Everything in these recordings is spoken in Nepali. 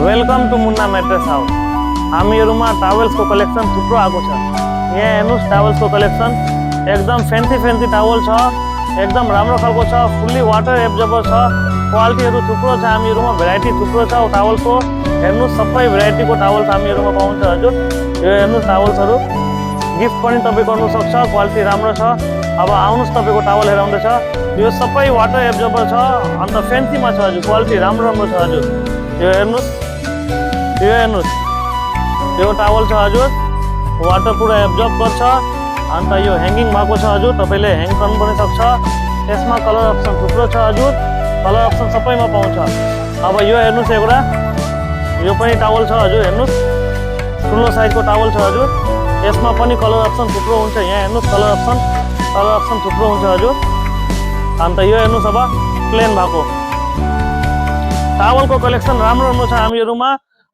Welcome to Munna mattress house. हामीहरूमा टावल्स को कलेक्सन थुप्रो आएको छ। यहाँ हेर्नुस् टावल्स को कलेक्सन एकदम फैंसी फैंसी टावल छ, एकदम राम्रो खालको छ, फुल्ली वाटर एब्जर्बर छ, क्वालिटीहरु थुप्रो छ। हामीहरूमा भेराइटी थुप्रो छ टावल को। हेर्नुस् सबै भेराइटी को टावल्स हामीहरूमा पाउँछ हजुर। यो हेर्नुस् टावल्सहरु गिफ्ट पनि तपाई गर्न सक्छ, क्वालिटी राम्रो छ। अब आउनुस् तपाईको टावल हेराउँदै छ। यो सबै वाटर एब्जर्बर छ, अन्त फैंसी मा छ हजुर, क्वालिटी राम्रो राम्रो छ हजुर। यो हेर्नुस्, यो हेर्नुस्, यो टावल छ हजुर, वाटर पुरा एब्जर्ब गर्छ। अन्त यो ह्याङ्गिङ भएको छ हजुर, तपाईले ह्याङ गर्न पनि सक्छ। यसमा कलर अप्सन थुप्रो छ हजुर, कलर अप्सन सबैमा पाउँछ। अब यो हेर्नुस् एउटा, यो पनि टावल छ हजुर, हेर्नुस् ठुलो साइजको टावल छ हजुर। यसमा पनि कलर अप्सन थुप्रो हुन्छ। यहाँ हेर्नुस् कलर अप्सन थुप्रो हुन्छ हजुर। अन्त यो हेर्नुस् अब प्लेन भएको टावल को कलेक्सन राम्रो राम्रो छ हामीहरूमा।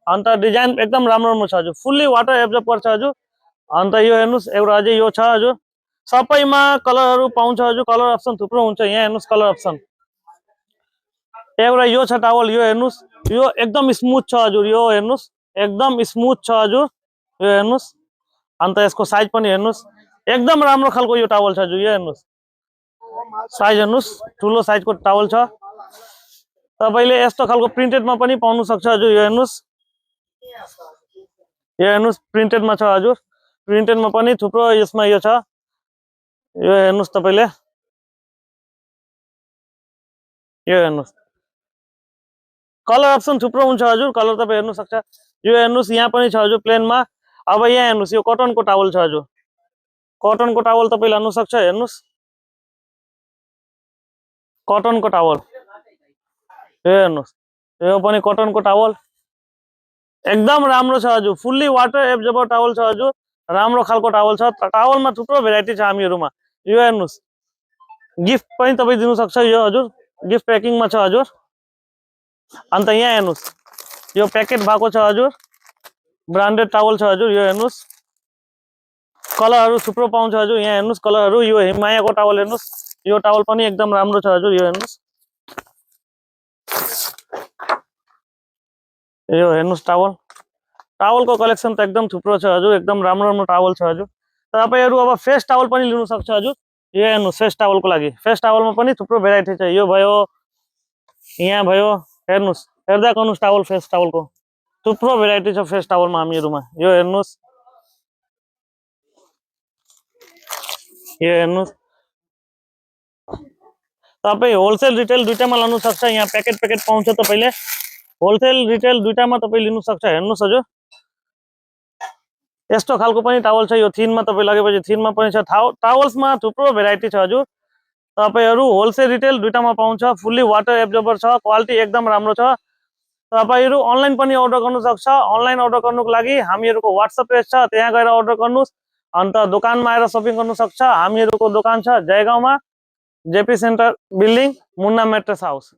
अन्त डिजाइन एकदम राम्रो राम्रो छ हजुर, फुल्ली वाटर एब्जर्ब गर्छ हजुर। अन्त यो हेर्नुस् एउटा अझै यो छ हजुर, सबैमा कलरहरु पाउँछ हजुर, कलर अप्सन थुप्रो हुन्छ। यहाँ हेर्नुस् कलर अप्सन एउटा यो छ टावल, यो हेर्नुस्, यो एकदम स्मुथ छ हजुर। यो हेर्नुस् एकदम स्मुथ छ हजुर, यो हेर्नुस्। अन्त यसको साइज पनि हेर्नुस्, एकदम राम्रो खालको यो टावल छ हजुर। यो हेर्नुस् साइज हेर्नुस्, ठुलो साइजको टावल छ। तपाईले यस्तो खालको प्रिन्टेडमा पनि पाउन सक्छ हजुर। यो हेर्नुस्, यो हेर्नुस् प्रिन्टेडमा छ हजुर, प्रिन्टेडमा पनि थुप्रो यसमा यो छ। यो हेर्नुस् तपाईले, यो हेर्नुस् कलर अप्सन थुप्रो हुन्छ हजुर, कलर तपाई हेर्न सक्छ। यो हेर्नुस् यहाँ पनि छ हजुर प्लेनमा। अब यहाँ हेर्नुस् यो कटनको टावल छ हजुर, कटनको टावल तपाई लान सक्छ। हेर्नुस् कटनको टावल, यो हेर्नुस् यो पनि कटनको टावल एकदम राम्रो छ हजुर, फुल्ली वाटर एब्जर्बर टावल छ हजुर, राम्रो खालको टावल छ। टावलमा थुप्रो भेराइटी छ हामीहरूमा। यो हेर्नुस् गिफ्ट पनि तपाई दिन सक्छ यो हजुर, गिफ्ट प्याकिङमा छ हजुर। अन्त यहाँ हेर्नुस् यो प्याकेट भएको छ हजुर, ब्रान्डेड टावल छ हजुर। यो हेर्नुस् कलरहरु थुप्रो पाउँछ हजुर। यहाँ हेर्नुस् कलरहरु, यो हिमालयको टावल हेर्नुस्, यो टावल पनि एकदम राम्रो छ हजुर। यो हेर्नुस्, यो हेर्नुस् टावल, टावलको कलेक्सन त एकदम थुप्रो छ हजुर, एकदम राम्रो राम्रो टावल छ हजुर। तपाईहरु अब फेस टावल पनि लिन सक्छ हजुर। यो हेर्नुस् फेस टावलको लागि, फेस टावलमा पनि थुप्रो भेराइटी छ। यो भयो, यहाँ भयो, हेर्नुस् हेर्दा गर्नुस् टावल, फेस टावलको थुप्रो भेराइटी छ फेस टावलमा हामीहरूमा। यो हेर्नुस्, यो हेर्नुस् तपाई होलसेल रिटेल दुईटामा लान सक्छ। यहाँ प्याकेट प्याकेट पाउँछ, तपाईले होलसेल रिटेल दुईटामा तपाई लिन सक्छ। हेर्नुस् हजुर यस्तो खालको पनि टावल छ, यो थिनमा तपाई लगेपछि थिनमा पनि छ। टावल्समा थुप्रो भेराइटी छ हजुर, तपाईहरु होलसेल रिटेल दुईटामा पाउँछ। फुल्ली वाटर एब्जर्बर छ, क्वालिटी एकदम राम्रो छ। तपाईहरु अनलाइन पनि अर्डर गर्न सक्छ। अनलाइन अर्डर गर्नुको लागि हामीहरुको WhatsApp पेज छ, त्यहाँ गएर अर्डर गर्नुस्। अन्त दोकानमा आएर शपिङ गर्न सक्छ। हामीहरुको दोकान छ जयगाउँमा, JP centre building, Munna mattress house.